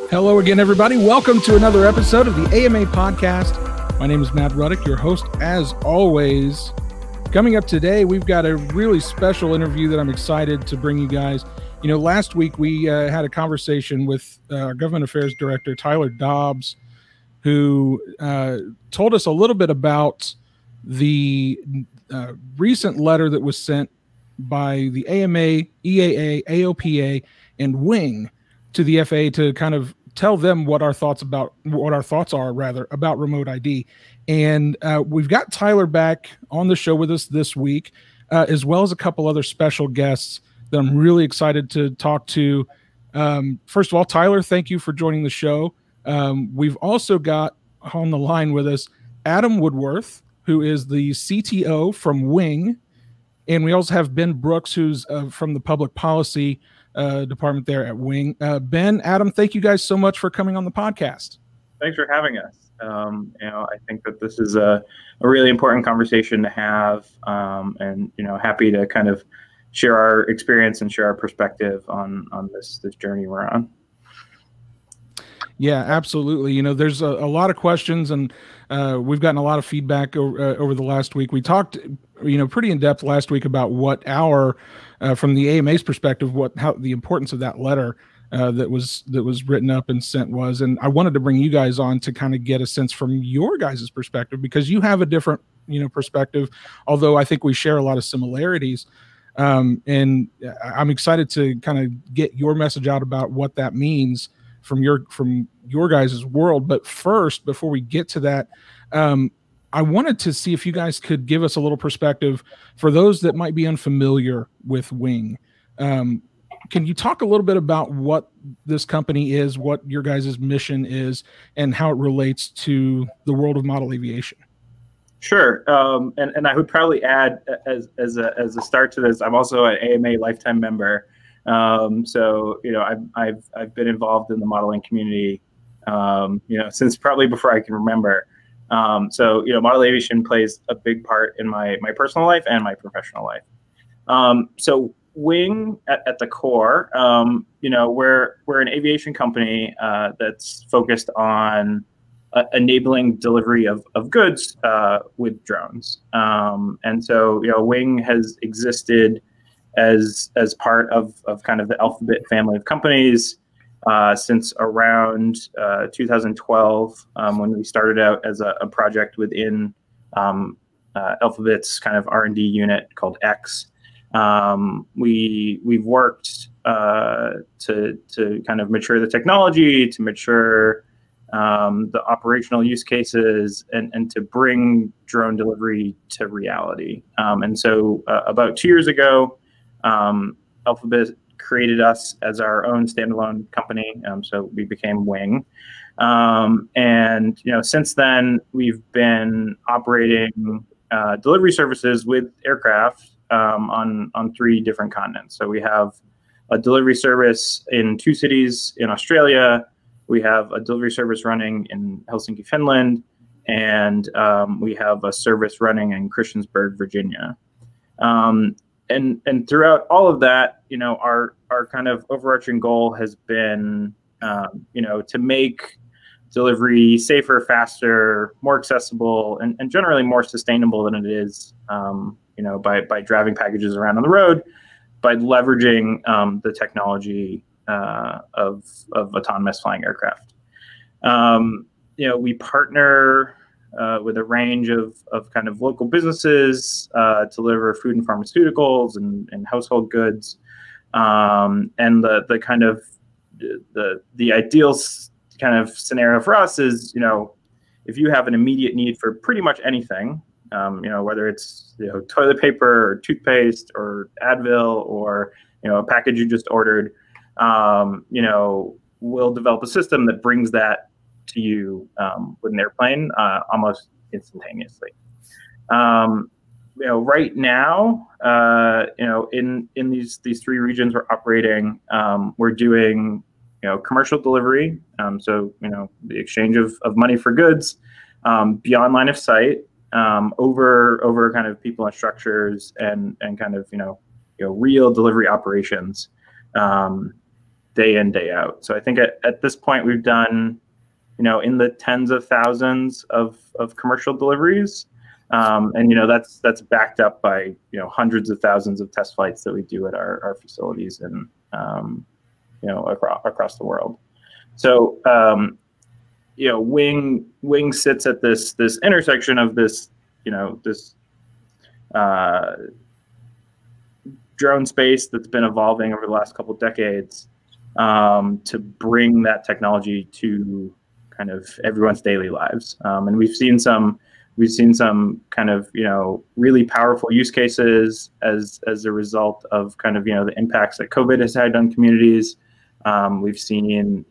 Hello again, everybody. Welcome to another episode of the AMA podcast. My name is Matt Ruddick, your host, as always. Coming up today, we've got a really special interview that I'm excited to bring you guys. You know, last week we had a conversation with our Government Affairs Director, Tyler Dobbs, who told us a little bit about the recent letter that was sent by the AMA, EAA, AOPA, and Wing to the FAA to kind of tell them what our thoughts are about remote ID. And we've got Tyler back on the show with us this week, as well as a couple other special guests that I'm really excited to talk to. First of all, Tyler, thank you for joining the show. We've also got on the line with us Adam Woodworth, who is the CTO from Wing. And we also have Ben Brooks, who's from the public policy department there at Wing. Ben, Adam, thank you guys so much for coming on the podcast. Thanks for having us. I think that this is a really important conversation to have, and happy to kind of share our experience and share our perspective on this journey we're on. Yeah, absolutely. You know, there's a lot of questions, and we've gotten a lot of feedback over the last week. We talked, pretty in depth last week about what from the AMA's perspective, how the importance of that letter that was written up and sent was. And I wanted to bring you guys on to kind of get a sense from your guys' perspective, because you have a different, perspective, although I think we share a lot of similarities. And I'm excited to kind of get your message out about what that means from your guys' world. But first, before we get to that, I wanted to see if you guys could give us a little perspective for those that might be unfamiliar with Wing. Can you talk a little bit about what this company is, what your guys' mission is, and how it relates to the world of model aviation? Sure. And I would probably add as a start to this, I'm also an AMA lifetime member. So I've been involved in the modeling community, since probably before I can remember. So model aviation plays a big part in my personal life and my professional life. So Wing at the core, we're an aviation company that's focused on enabling delivery of goods with drones. And so Wing has existed as part of kind of the Alphabet family of companies since around 2012, when we started out as a project within Alphabet's kind of R&D unit called X. We've worked to kind of mature the technology, to mature the operational use cases, and to bring drone delivery to reality. And so about 2 years ago, Alphabet created us as our own standalone company. So we became Wing. And since then, we've been operating delivery services with aircraft on 3 different continents. So we have a delivery service in 2 cities in Australia. We have a delivery service running in Helsinki, Finland, and we have a service running in Christiansburg, Virginia. And throughout all of that, our kind of overarching goal has been, to make delivery safer, faster, more accessible, and generally more sustainable than it is, by driving packages around on the road, by leveraging the technology of autonomous flying aircraft. We partner with a range of kind of local businesses to deliver food and pharmaceuticals and household goods. And the kind of the ideal kind of scenario for us is, if you have an immediate need for pretty much anything, whether it's toilet paper or toothpaste or Advil or a package you just ordered, we'll develop a system that brings that to you with an airplane almost instantaneously. Right now, in these 3 regions we're operating, we're doing commercial delivery, so the exchange of money for goods beyond line of sight, over kind of people and structures and kind of real delivery operations day in, day out. So I think at this point we've done in the tens of thousands of commercial deliveries. And that's backed up by hundreds of thousands of test flights that we do at our facilities and across the world. So Wing sits at this intersection of this drone space that's been evolving over the last couple of decades to bring that technology to kind of everyone's daily lives. And we've seen some kind of really powerful use cases as a result of kind of the impacts that COVID has had on communities. We've seen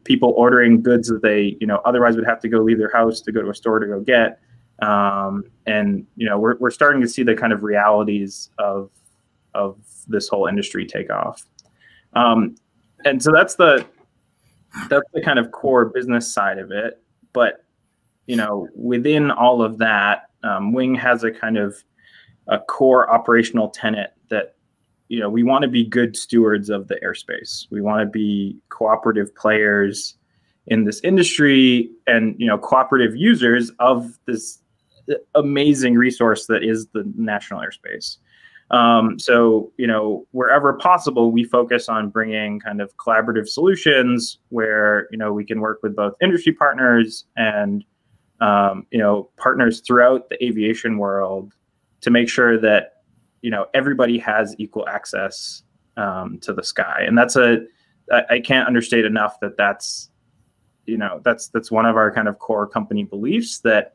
people ordering goods that they otherwise would have to go leave their house to go to a store to go get. And we're starting to see the kind of realities of this whole industry take off. And so that's the kind of core business side of it. But within all of that, Wing has a kind of a core operational tenet that we want to be good stewards of the airspace. We want to be cooperative players in this industry and cooperative users of this amazing resource that is the national airspace. So wherever possible, we focus on bringing kind of collaborative solutions where we can work with both industry partners and partners throughout the aviation world to make sure that everybody has equal access to the sky. And I can't understate enough that's one of our kind of core company beliefs that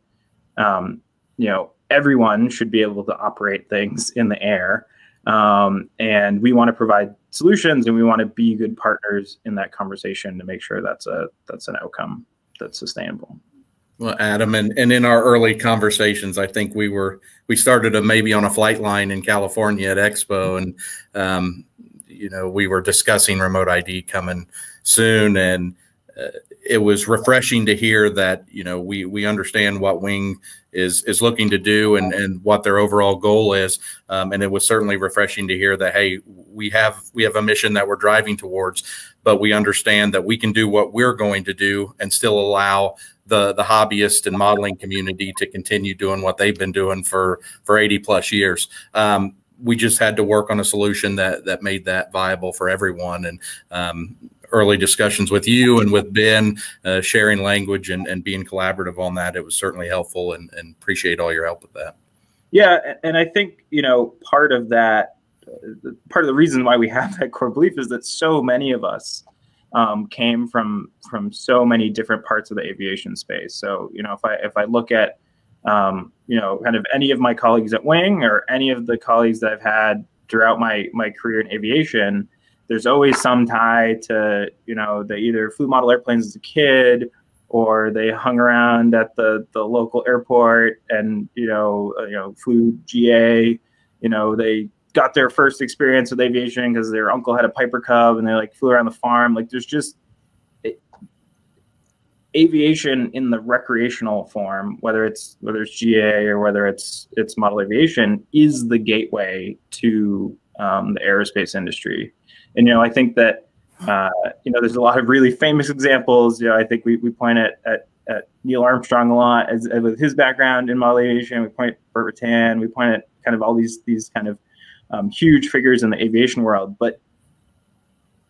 everyone should be able to operate things in the air. And we want to provide solutions, and we want to be good partners in that conversation to make sure that's an outcome that's sustainable. Well, Adam, and in our early conversations, I think we started maybe on a flight line in California at Expo, and we were discussing remote ID coming soon, and it was refreshing to hear that we understand what Wing is looking to do and what their overall goal is, and it was certainly refreshing to hear that, hey, we have a mission that we're driving towards, but we understand that we can do what we're going to do and still allow the hobbyist and modeling community to continue doing what they've been doing for 80 plus years. We just had to work on a solution that made that viable for everyone. And early discussions with you and with Ben, sharing language and being collaborative on that, it was certainly helpful, and appreciate all your help with that. Yeah, and I think part of the reason why we have that core belief is that so many of us came from so many different parts of the aviation space. So if I look at kind of any of my colleagues at Wing or any of the colleagues that I've had throughout my career in aviation, there's always some tie to they either flew model airplanes as a kid, or they hung around at the local airport and flew GA. They got their first experience with aviation because their uncle had a Piper Cub and they flew around the farm. There's just aviation in the recreational form, whether it's GA or whether it's model aviation, is the gateway to the aerospace industry. And I think that there's a lot of really famous examples. I think we point at Neil Armstrong a lot with his background in model aviation. We point at Burt Rutan. We point at kind of all these kind of huge figures in the aviation world. But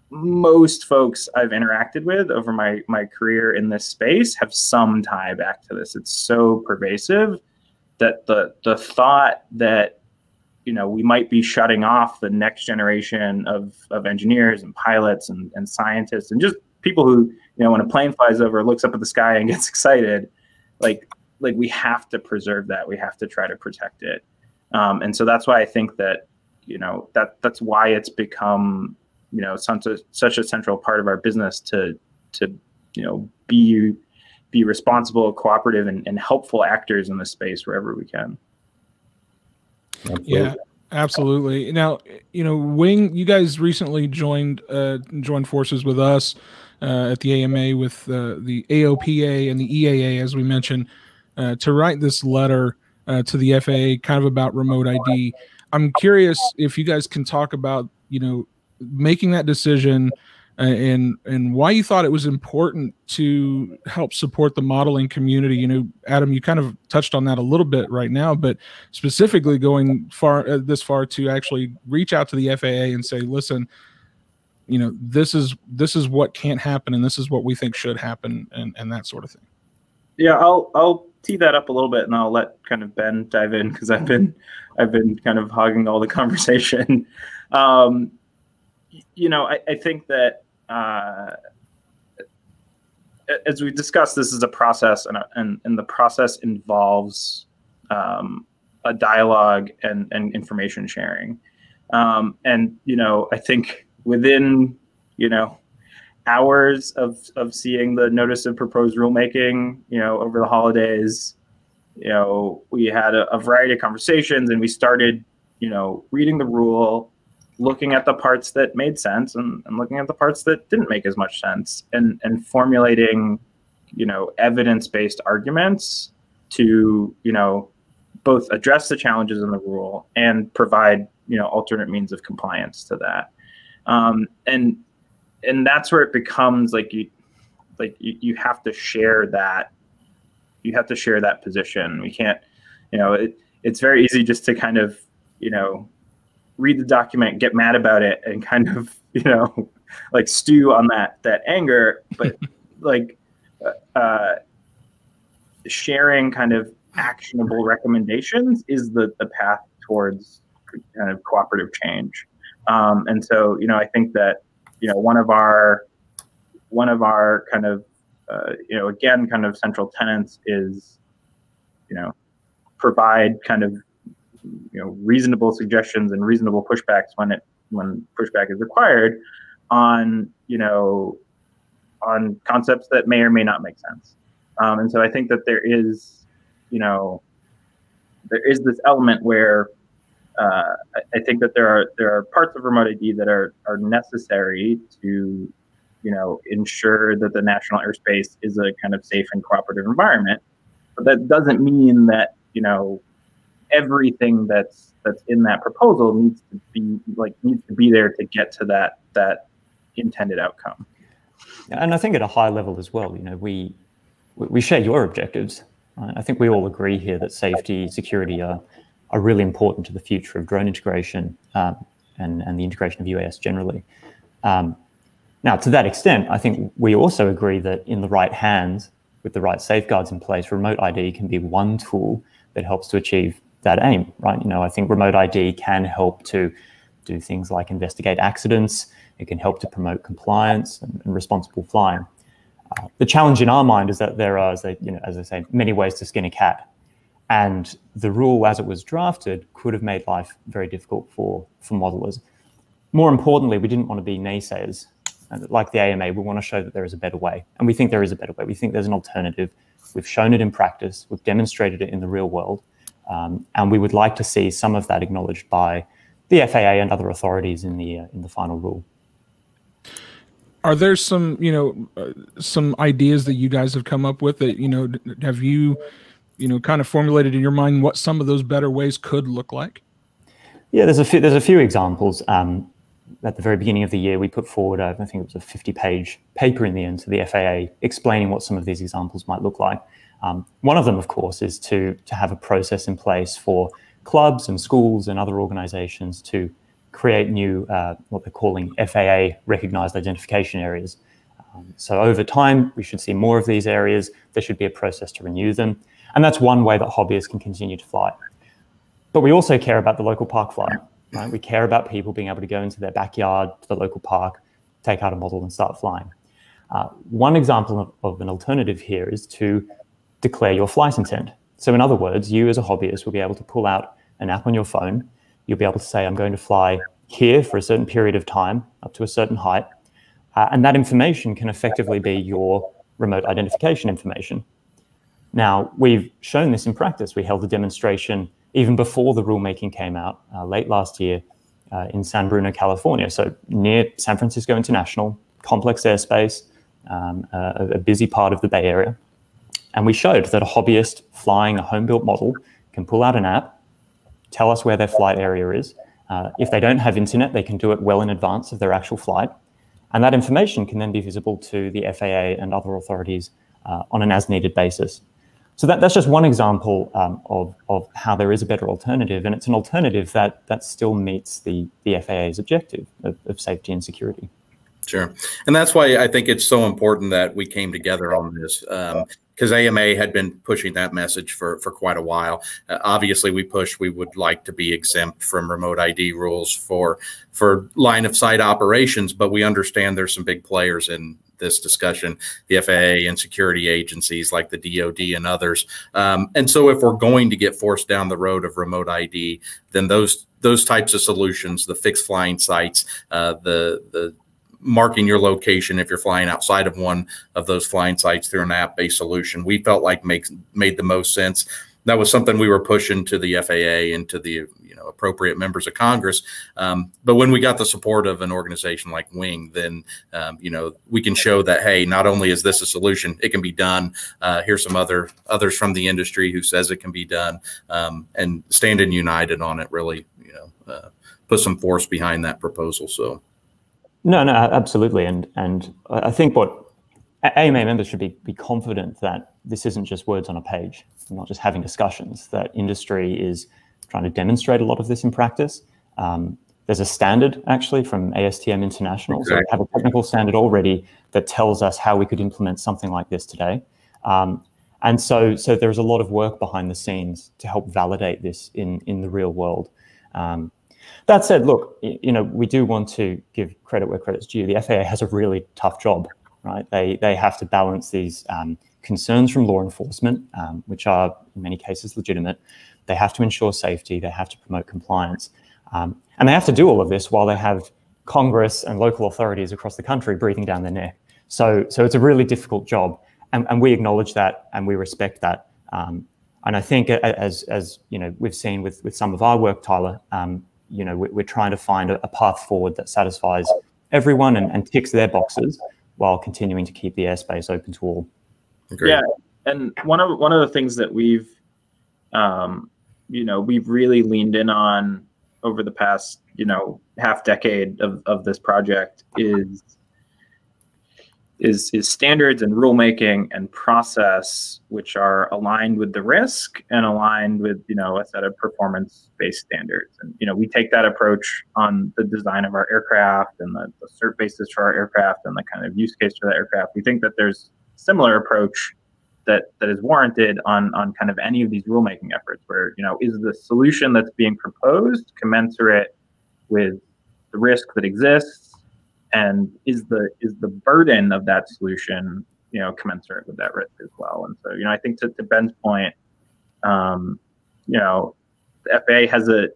most folks I've interacted with over my career in this space have some tie back to this. It's so pervasive that the thought that we might be shutting off the next generation of engineers and pilots and scientists and just people who when a plane flies over, looks up at the sky and gets excited, like we have to preserve that. We have to try to protect it. And so that's why I think that that's why it's become such a central part of our business to be responsible, cooperative, and helpful actors in this space wherever we can. Absolutely. Yeah, absolutely. Now, Wing, you guys recently joined forces with us at the AMA with the AOPA and the EAA, as we mentioned. to write this letter to the FAA kind of about remote ID. I'm curious if you guys can talk about, making that decision and why you thought it was important to help support the modeling community. Adam, you kind of touched on that a little bit right now, but specifically going this far to actually reach out to the FAA and say, listen, this is what can't happen, and this is what we think should happen, and that sort of thing. Yeah, I'll tee that up a little bit, and I'll let kind of Ben dive in, because I've been kind of hogging all the conversation. I think that as we discussed, this is a process, and the process involves a dialogue and information sharing, and I think within hours of seeing the notice of proposed rulemaking, over the holidays, we had a variety of conversations, and we started, reading the rule, looking at the parts that made sense and looking at the parts that didn't make as much sense, and formulating, evidence-based arguments to, both address the challenges in the rule and provide, alternate means of compliance to that. And that's where it becomes you have to share that. You have to share that position. We can't, it's very easy just to kind of, read the document, get mad about it, and kind of, stew on that anger. But sharing kind of actionable recommendations is the path towards kind of cooperative change. And so, I think that, one of our kind of, again, kind of central tenets is, provide kind of, reasonable suggestions and reasonable pushbacks when pushback is required on, on concepts that may or may not make sense. And so I think that there is this element where I think that there are parts of remote ID that are necessary to, ensure that the national airspace is a kind of safe and cooperative environment. But that doesn't mean that, everything that's in that proposal needs to be there to get to that intended outcome. And I think at a high level as well, we share your objectives. I think we all agree here that safety, security are really important to the future of drone integration and the integration of UAS generally. Now, to that extent, I think we also agree that in the right hands, with the right safeguards in place, remote ID can be one tool that helps to achieve that aim, right? I think remote ID can help to do things like investigate accidents. It can help to promote compliance and responsible flying. The challenge in our mind is that there are, as I say, many ways to skin a cat. And the rule as it was drafted could have made life very difficult for modelers. More importantly, we didn't want to be naysayers. And like the AMA, we want to show that there is a better way. And we think there is a better way. We think there's an alternative. We've shown it in practice. We've demonstrated it in the real world. And we would like to see some of that acknowledged by the FAA and other authorities in the final rule. Are there some, some ideas that you guys have come up with that, have you, kind of formulated in your mind what some of those better ways could look like? Yeah, there's a few examples. At the very beginning of the year, we put forward, I think it was a 50-page paper in the end to the FAA explaining what some of these examples might look like. One of them, of course, is to have a process in place for clubs and schools and other organizations to create new, what they're calling FAA recognized identification areas. So over time, we should see more of these areas. There should be a process to renew them. And that's one way that hobbyists can continue to fly. But we also care about the local park flyer, right? We care about people being able to go into their backyard, to the local park, take out a model and start flying. One example of an alternative here is to declare your flight intent. So in other words, you as a hobbyist will be able to pull out an app on your phone. You'll be able to say, I'm going to fly here for a certain period of time, up to a certain height. And that information can effectively be your remote identification information. Now, we've shown this in practice. We held a demonstration even before the rulemaking came out late last year in San Bruno, California. So near San Francisco International, complex airspace, a busy part of the Bay Area. And we showed that a hobbyist flying a home-built model can pull out an app, tell us where their flight area is. If they don't have internet, they can do it well in advance of their actual flight. And that information can then be visible to the FAA and other authorities on an as-needed basis. So that's just one example of how there is a better alternative, and it's an alternative that still meets the FAA's objective of safety and security. Sure. And that's why I think it's so important that we came together on this, because AMA had been pushing that message for quite a while. Obviously, we would like to be exempt from remote ID rules for line of sight operations, but we understand there's some big players in this discussion, the FAA and security agencies like the DoD and others. And so if we're going to get forced down the road of remote ID, then those types of solutions, the fixed flying sites, the marking your location if you're flying outside of one of those flying sites through an app-based solution, we felt like made the most sense. That was something we were pushing to the FAA and to the appropriate members of Congress. But when we got the support of an organization like Wing, then we can show that, hey, not only is this a solution, it can be done. Here's some others from the industry who says it can be done, and standing united on it really, put some force behind that proposal. So. No, absolutely. And I think what AMA members should be confident that this isn't just words on a page. We're not just having discussions, that industry is trying to demonstrate a lot of this in practice. There's a standard actually from ASTM International. Exactly. So we have a technical standard already that tells us how we could implement something like this today. And so there's a lot of work behind the scenes to help validate this in the real world. That said, look, we do want to give credit where credit's due. The FAA has a really tough job, right? They have to balance these concerns from law enforcement, which are in many cases legitimate. They have to ensure safety. They have to promote compliance. And they have to do all of this while they have Congress and local authorities across the country breathing down their neck. So it's a really difficult job. And we acknowledge that and we respect that. And I think as we've seen with some of our work, Tyler, we're trying to find a path forward that satisfies everyone and ticks their boxes while continuing to keep the airspace open to all. Agreed. Yeah, and one of the things that we've really leaned in on over the past half decade of this project is standards and rulemaking and process which are aligned with the risk and aligned with a set of performance-based standards. And we take that approach on the design of our aircraft and the cert basis for our aircraft and the kind of use case for that aircraft. We think that there's a similar approach that is warranted on kind of any of these rulemaking efforts where is the solution that's being proposed commensurate with the risk that exists, and is the burden of that solution commensurate with that risk as well. And so I think to Ben's point, the FAA has a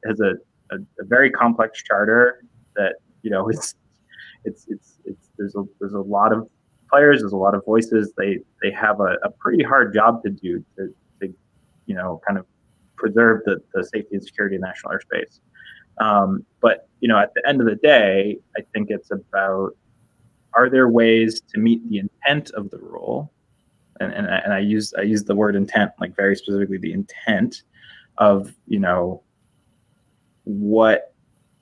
very complex charter that there's a lot of players, there's a lot of voices. They have a pretty hard job to do to kind of preserve the safety and security of national airspace. But at the end of the day, I think it's about, are there ways to meet the intent of the rule? And I use the word intent, like very specifically the intent of what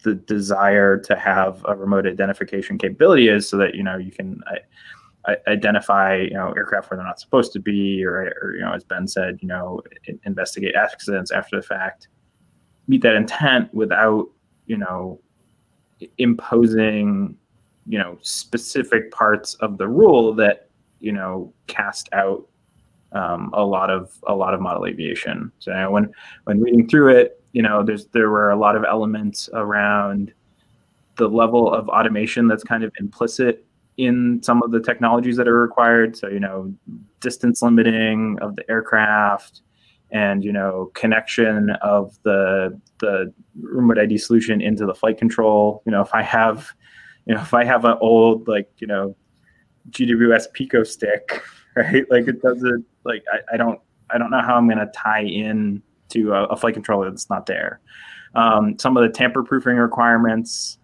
the desire to have a remote identification capability is, so that you can identify aircraft where they're not supposed to be, or as Ben said, investigate accidents after the fact. Meet that intent without imposing specific parts of the rule that cast out a lot of model aviation. So when reading through it, there were a lot of elements around the level of automation that's kind of implicit in some of the technologies that are required. So distance limiting of the aircraft, and connection of the remote ID solution into the flight control. If I have an old GWS Pico stick, right? Like it doesn't, like I don't know how I'm going to tie in to a flight controller that's not there. Some of the tamper proofing requirements,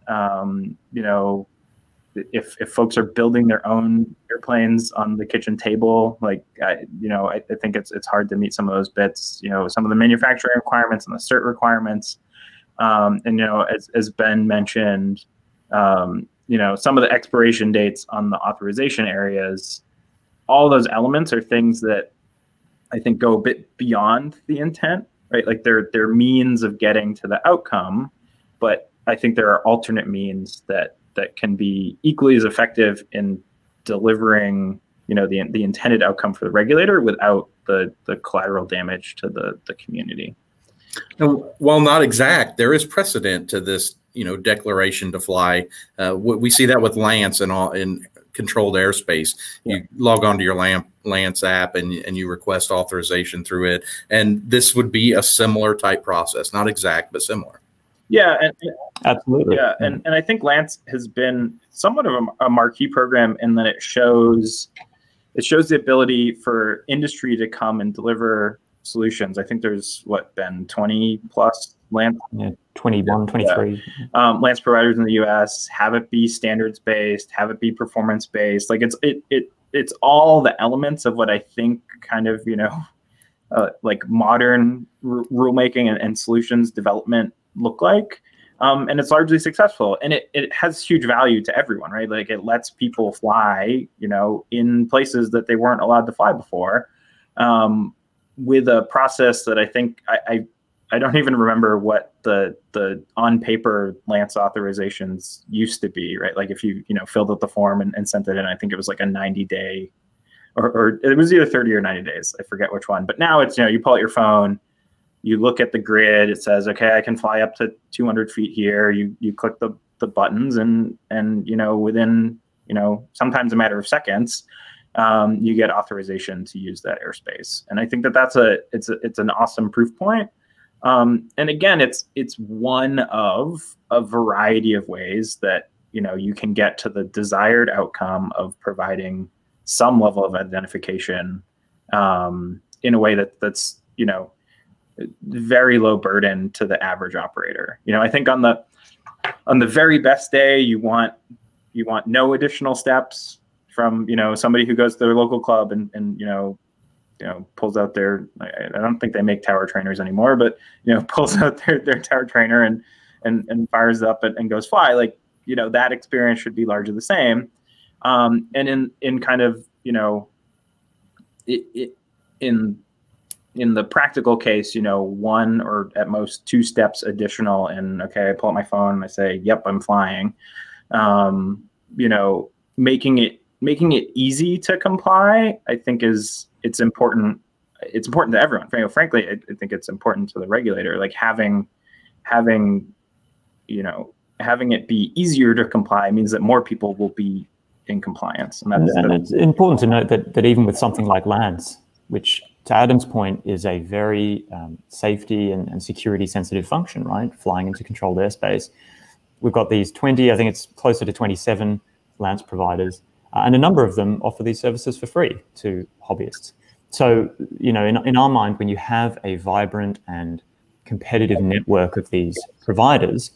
if folks are building their own airplanes on the kitchen table, like I think it's hard to meet some of those bits. Some of the manufacturing requirements and the cert requirements, and as Ben mentioned, some of the expiration dates on the authorization areas. All those elements are things that I think go a bit beyond the intent, right? Like they're means of getting to the outcome, but I think there are alternate means that can be equally as effective in delivering, the intended outcome for the regulator without the collateral damage to the community. And while not exact, there is precedent to this, declaration to fly. We see that with Lance and all in controlled airspace. Yeah. You log onto your Lance app and you request authorization through it. And this would be a similar type process, not exact, but similar. Yeah, absolutely. Yeah, and I think Lance has been somewhat of a marquee program in that it shows the ability for industry to come and deliver solutions. I think there's 20 plus Lance, 21, 23 Lance providers in the U.S. Have it be standards based, have it be performance based. Like it's all the elements of what I think kind of like modern rulemaking and solutions development look like, and it's largely successful, and it has huge value to everyone, right? Like it lets people fly, in places that they weren't allowed to fly before, with a process that I think I don't even remember what the on paper Lance authorizations used to be, right? Like if you filled out the form and sent it in, I think it was like a 90-day, or it was either 30 or 90 days, I forget which one. But now it's you pull out your phone. You look at the grid, it says, okay, I can fly up to 200 feet here. You click the buttons and within, sometimes a matter of seconds, you get authorization to use that airspace. And I think it's an awesome proof point. And again, it's one of a variety of ways that, you can get to the desired outcome of providing some level of identification, in a way that's, very low burden to the average operator. I think on the very best day, you want no additional steps from, somebody who goes to their local club and pulls out their, I don't think they make tower trainers anymore, but, pulls out their tower trainer and fires up and goes fly. Like, that experience should be largely the same. And in kind of, in the practical case, one or at most two steps additional, and okay, I pull out my phone and I say, yep, I'm flying. Making it easy to comply, I think it's important. It's important to everyone. Frankly, I think it's important to the regulator. Like having it be easier to comply means that more people will be in compliance. And it's important to note that even with something like Lance, which to Adam's point is a very safety and security sensitive function, right? Flying into controlled airspace. We've got these 20, I think it's closer to 27 Lance providers, and a number of them offer these services for free to hobbyists. So, in our mind, when you have a vibrant and competitive network of these providers,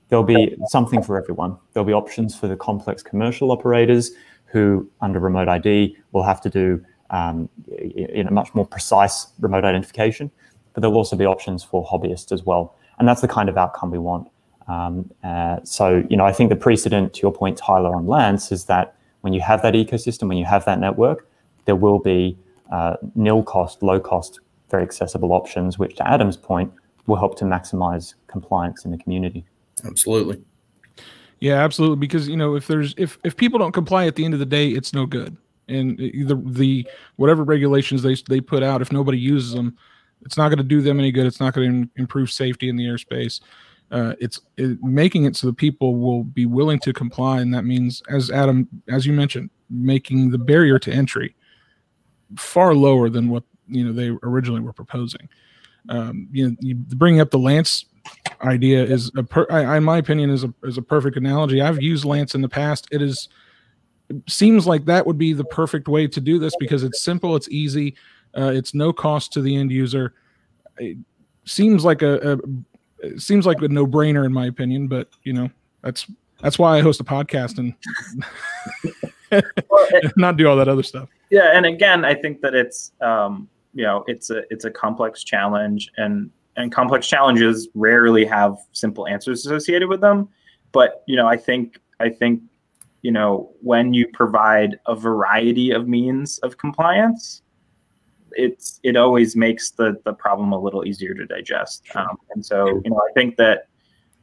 there'll be something for everyone. There'll be options for the complex commercial operators who, under remote ID, will have to do much more precise remote identification, but there'll also be options for hobbyists as well. And that's the kind of outcome we want. So, I think the precedent, to your point, Tyler, on Lance, is that when you have that ecosystem, when you have that network, there will be nil cost, low cost, very accessible options, which, to Adam's point, will help to maximize compliance in the community. Absolutely. Yeah, absolutely. Because, if people don't comply at the end of the day, it's no good. And the whatever regulations they put out, if nobody uses them, it's not going to do them any good. It's not going to improve safety in the airspace. It's making it so that people will be willing to comply, and that means, as you mentioned, making the barrier to entry far lower than what they originally were proposing. You bringing up the Lance idea is in my opinion is a perfect analogy. I've used Lance in the past. It seems like that would be the perfect way to do this because it's simple, it's easy, it's no cost to the end user. It seems like a no-brainer in my opinion, but that's That's why I host a podcast and not do all that other stuff. Yeah, and again, I think that it's it's a complex challenge, and complex challenges rarely have simple answers associated with them. But I think when you provide a variety of means of compliance, it always makes the problem a little easier to digest. And so I think that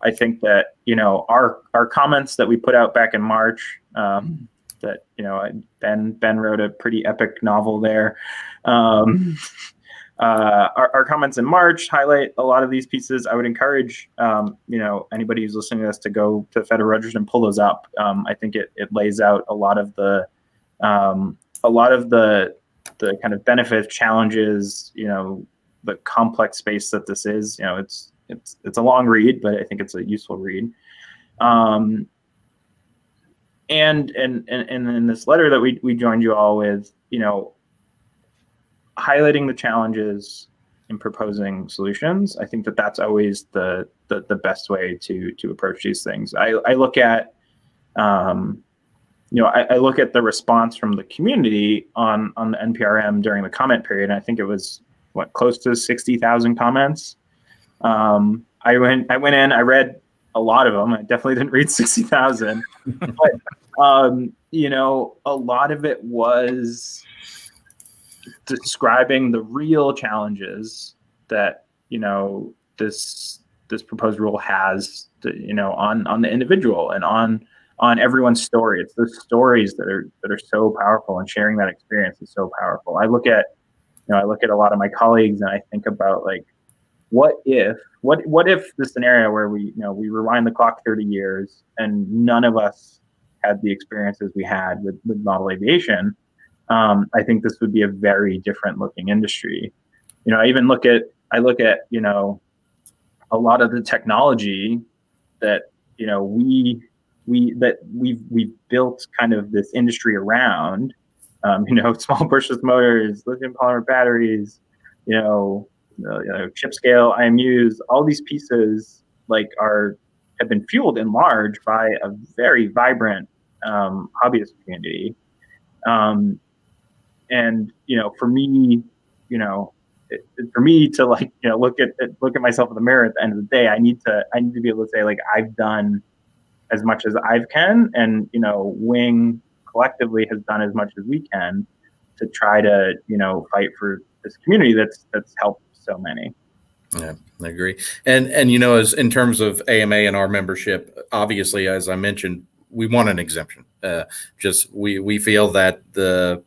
our comments that we put out back in March, that Ben wrote a pretty epic novel there. Our comments in March highlight a lot of these pieces. I would encourage anybody who's listening to this to go to Federal Register and pull those up. I think it lays out a lot of the kind of benefits, challenges, the complex space that this is. It's a long read, but I think it's a useful read. And in this letter that we joined you all with, highlighting the challenges and proposing solutions. I think that's always the best way to approach these things. I look at I look at the response from the community on the NPRM during the comment period, and I think it was close to 60,000 comments. I went in, I read a lot of them. I definitely didn't read 60,000, but a lot of it was describing the real challenges that this proposed rule has on the individual and on everyone's story. It's those stories that are so powerful, and sharing that experience is so powerful. I look at a lot of my colleagues and I think about what if the scenario where we rewind the clock 30 years and none of us had the experiences we had with model aviation. I think this would be a very different looking industry. I look at a lot of the technology that we've built kind of this industry around. Small brushless motors, lithium polymer batteries, chip scale IMUs. All these pieces have been fueled in large by a very vibrant hobbyist community. And for me, to look at myself in the mirror at the end of the day, I need to be able to say I've done as much as I can, and Wing collectively has done as much as we can to try to fight for this community that's helped so many. Yeah, I agree. And as in terms of AMA and our membership, obviously, as I mentioned, we want an exemption. We feel that the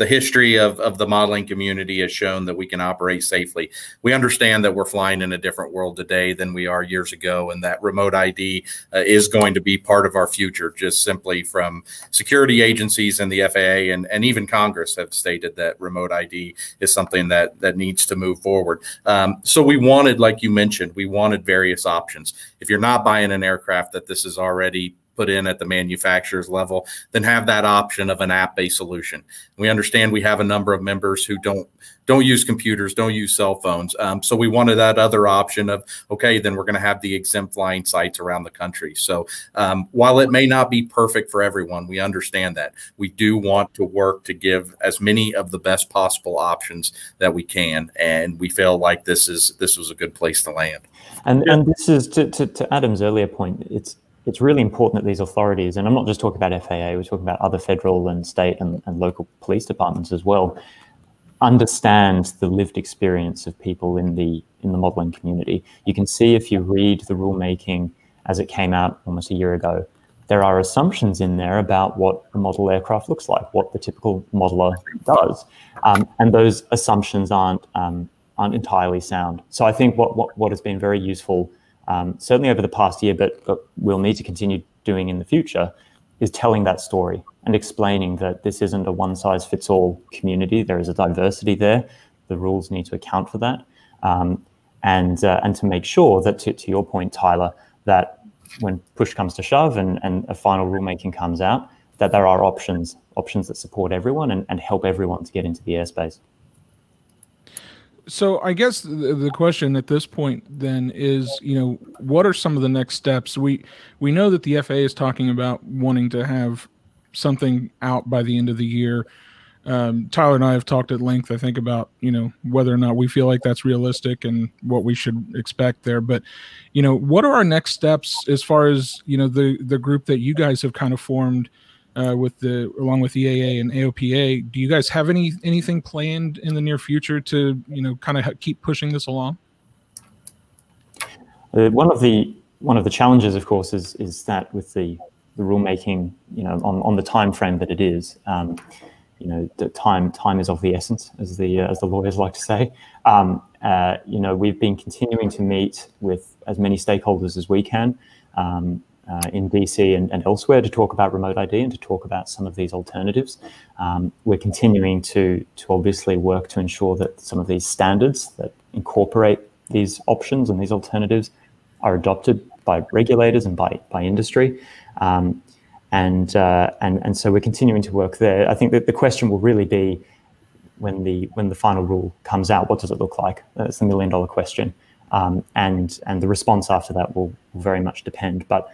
history of the modeling community has shown that we can operate safely. We understand that we're flying in a different world today than we are years ago, and that remote ID is going to be part of our future, just simply from security agencies and the FAA and even Congress have stated that remote ID is something that needs to move forward. So we wanted, like you mentioned, we wanted various options. If you're not buying an aircraft that this is already put in at the manufacturer's level, then have that option of an app-based solution. We understand we have a number of members who don't use computers, don't use cell phones. So we wanted that other option of, okay, then we're going to have the exempt flying sites around the country. So while it may not be perfect for everyone, we understand that. We do want to work to give as many of the best possible options that we can. And we feel like this was a good place to land. And this is to Adam's earlier point, it's really important that these authorities, and I'm not just talking about FAA, we're talking about other federal and state and local police departments as well, understand the lived experience of people in the modeling community. You can see if you read the rulemaking as it came out almost a year ago, there are assumptions in there about what a model aircraft looks like, what the typical modeler does. And those assumptions aren't entirely sound. So I think what has been very useful, certainly over the past year, but we'll need to continue doing in the future, is telling that story and explaining that this isn't a one-size-fits-all community. There is a diversity there. The rules need to account for that, and to make sure that, to your point, Tyler, that when push comes to shove and a final rulemaking comes out, that there are options that support everyone and help everyone to get into the airspace. So I guess the question at this point then is, what are some of the next steps? We know that the FAA is talking about wanting to have something out by the end of the year. Tyler and I have talked at length, I think, about, whether or not we feel like that's realistic and what we should expect there. But, what are our next steps as far as, the group that you guys have kind of formed along with EAA and AOPA? Do you guys have anything planned in the near future to, kind of keep pushing this along? One of the challenges, of course, is that with the rulemaking, on the time frame that it is, the time is of the essence, as the lawyers like to say. We've been continuing to meet with as many stakeholders as we can in DC and elsewhere to talk about remote ID and to talk about some of these alternatives. We're continuing to obviously work to ensure that some of these standards that incorporate these options and these alternatives are adopted by regulators and by industry. And so we're continuing to work there. I think that the question will really be when the final rule comes out, what does it look like? That's the $1 million question. And the response after that will very much depend. But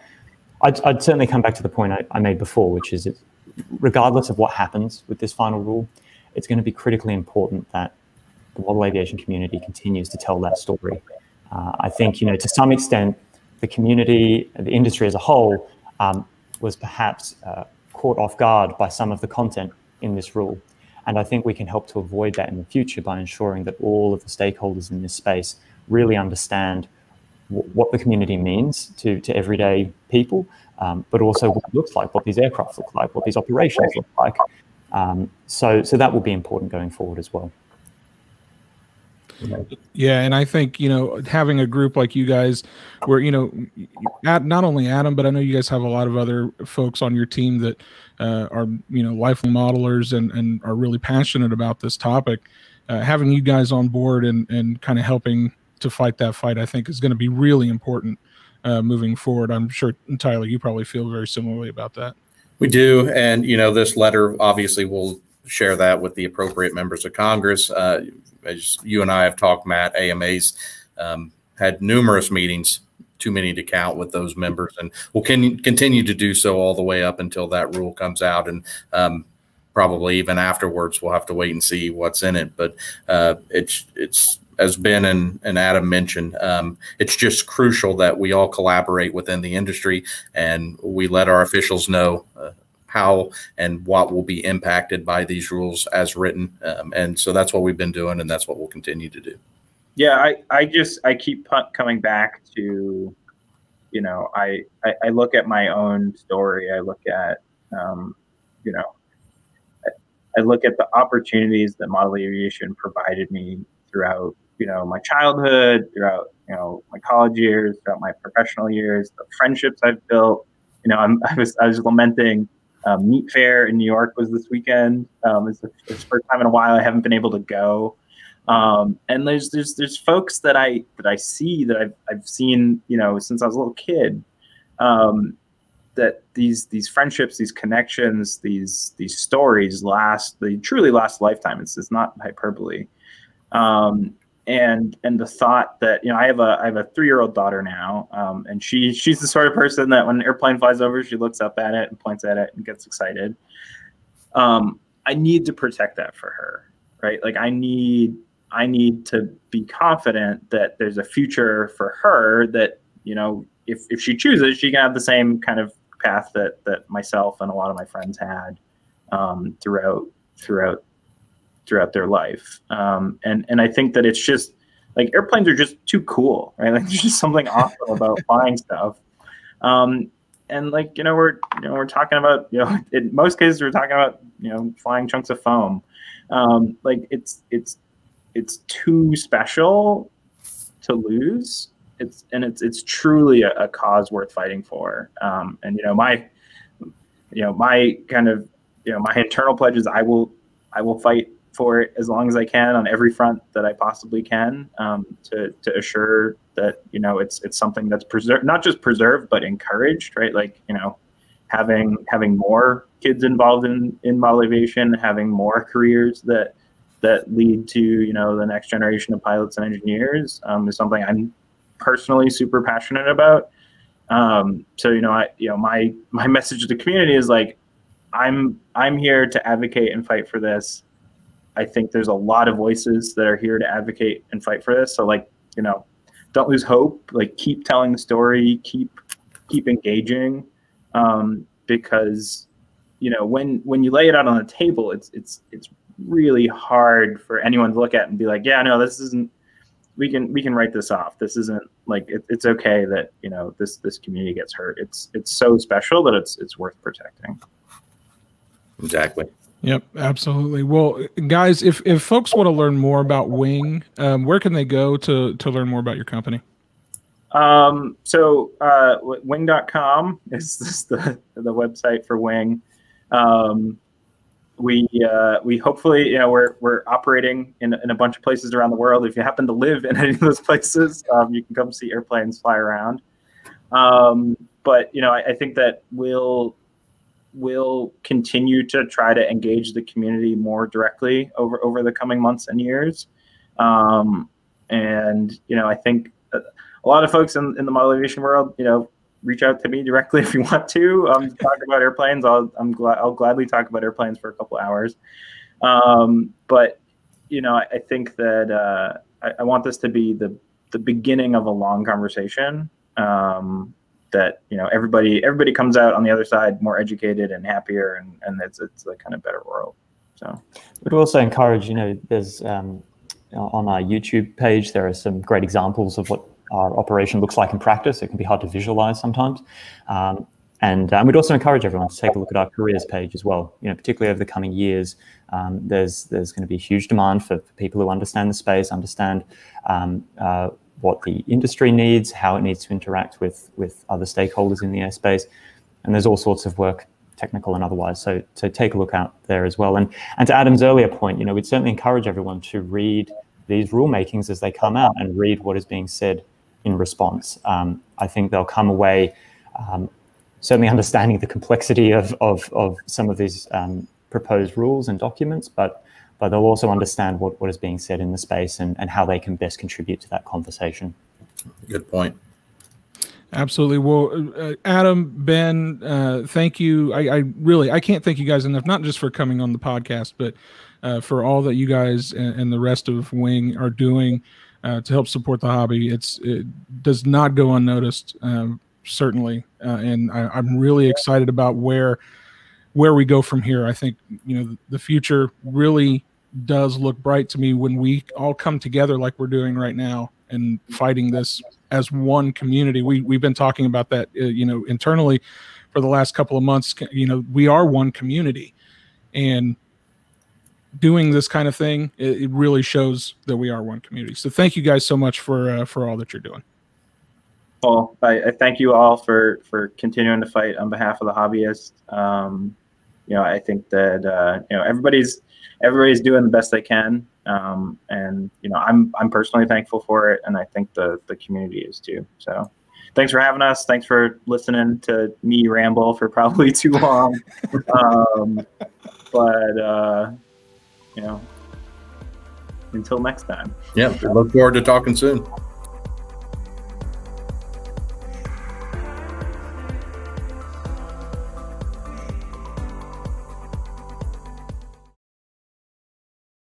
I'd certainly come back to the point I made before, which is regardless of what happens with this final rule, it's going to be critically important that the model aviation community continues to tell that story. I think, to some extent, the community, the industry as a whole, was perhaps caught off guard by some of the content in this rule. And I think we can help to avoid that in the future by ensuring that all of the stakeholders in this space really understand what the community means to everyday people, but also what it looks like, what these aircraft look like, what these operations look like. So that will be important going forward as well. Yeah, and I think, having a group like you guys where, not only Adam, but I know you guys have a lot of other folks on your team that are, lifelong modelers and are really passionate about this topic. Having you guys on board and kind of helping to fight that fight, I think, is going to be really important moving forward. I'm sure, Tyler, you probably feel very similarly about that. We do. And, this letter obviously will share that with the appropriate members of Congress. As you and I have talked, Matt, AMA's had numerous meetings, too many to count, with those members, and we'll continue to do so all the way up until that rule comes out. And probably even afterwards, we'll have to wait and see what's in it. But it's as Ben and Adam mentioned, it's just crucial that we all collaborate within the industry and we let our officials know how and what will be impacted by these rules as written. And so that's what we've been doing, and that's what we'll continue to do. Yeah, I keep coming back to, I look at my own story. I look at, I look at the opportunities that model aviation provided me throughout, my childhood, throughout, my college years, throughout my professional years, the friendships I've built. I was lamenting. Meat Fair in New York was this weekend. It's the first time in a while I haven't been able to go. And there's folks that I see that I've seen, since I was a little kid. That these friendships, these connections, these stories they truly last a lifetime. It's not hyperbole. And the thought that, I have a 3-year-old daughter now, and she's the sort of person that when an airplane flies over, she looks up at it and points at it and gets excited. I need to protect that for her, right? Like I need to be confident that there's a future for her that, if she chooses, she can have the same kind of path that myself and a lot of my friends had throughout their life. And I think that it's just like airplanes are just too cool, right? Like there's just something awesome about flying stuff. And like, we're talking about, in most cases we're talking about, flying chunks of foam. Like it's too special to lose. It's truly a cause worth fighting for. And my kind of, my internal pledge is I will fight for it as long as I can on every front that I possibly can, to assure that, it's something that's preserved, not just preserved, but encouraged, right? Like, having more kids involved in model aviation, having more careers that that lead to, you know, the next generation of pilots and engineers is something I'm personally super passionate about. So, you know, my message to the community is like, I'm here to advocate and fight for this. I think there's a lot of voices that are here to advocate and fight for this. So, like, you know, don't lose hope. Like, keep telling the story, keep engaging, because, you know, when you lay it out on the table, it's really hard for anyone to look at and be like, yeah, no, this isn't. We can write this off. This isn't like it's okay that, you know, this community gets hurt. It's so special that it's worth protecting. Exactly. Yep, absolutely. Well, guys, if folks want to learn more about Wing, where can they go to learn more about your company? So wing.com is the website for Wing. We hopefully, you know, we're operating in a bunch of places around the world. If you happen to live in any of those places, you can come see airplanes fly around. But, you know, I think that we'll continue to try to engage the community more directly over the coming months and years. And, you know, I think a lot of folks in the model aviation world, you know, reach out to me directly if you want to talk about airplanes. I'll gladly talk about airplanes for a couple hours. But, you know, I think that I want this to be the beginning of a long conversation. That, you know, everybody comes out on the other side more educated and happier, and it's a kind of better world. So we'd also encourage, you know, there's on our YouTube page, there are some great examples of what our operation looks like in practice. It can be hard to visualize sometimes. And we'd also encourage everyone to take a look at our careers page as well. You know, particularly over the coming years, there's going to be huge demand for people who understand the space, understand what the industry needs, how it needs to interact with other stakeholders in the airspace. And there's all sorts of work, technical and otherwise. So take a look out there as well. And to Adam's earlier point, you know, we'd certainly encourage everyone to read these rulemakings as they come out and read what is being said in response. I think they'll come away certainly understanding the complexity of some of these proposed rules and documents, but they'll also understand what is being said in the space and how they can best contribute to that conversation. Good point. Absolutely. Well, Adam, Ben, thank you. I can't thank you guys enough, not just for coming on the podcast, but for all that you guys and the rest of Wing are doing to help support the hobby. It does not go unnoticed, certainly. And I'm really excited about where we go from here. I think, you know, the future really does look bright to me when we all come together like we're doing right now and fighting this as one community. We've been talking about that, you know, internally for the last couple of months. You know, we are one community, and doing this kind of thing, it really shows that we are one community. So thank you guys so much for all that you're doing. Well, I thank you all for continuing to fight on behalf of the hobbyists. You know, I think that you know, everybody's doing the best they can, and you know, I'm personally thankful for it, and I think the community is too. So, thanks for having us. Thanks for listening to me ramble for probably too long. But you know, until next time. Yeah, look forward to talking soon.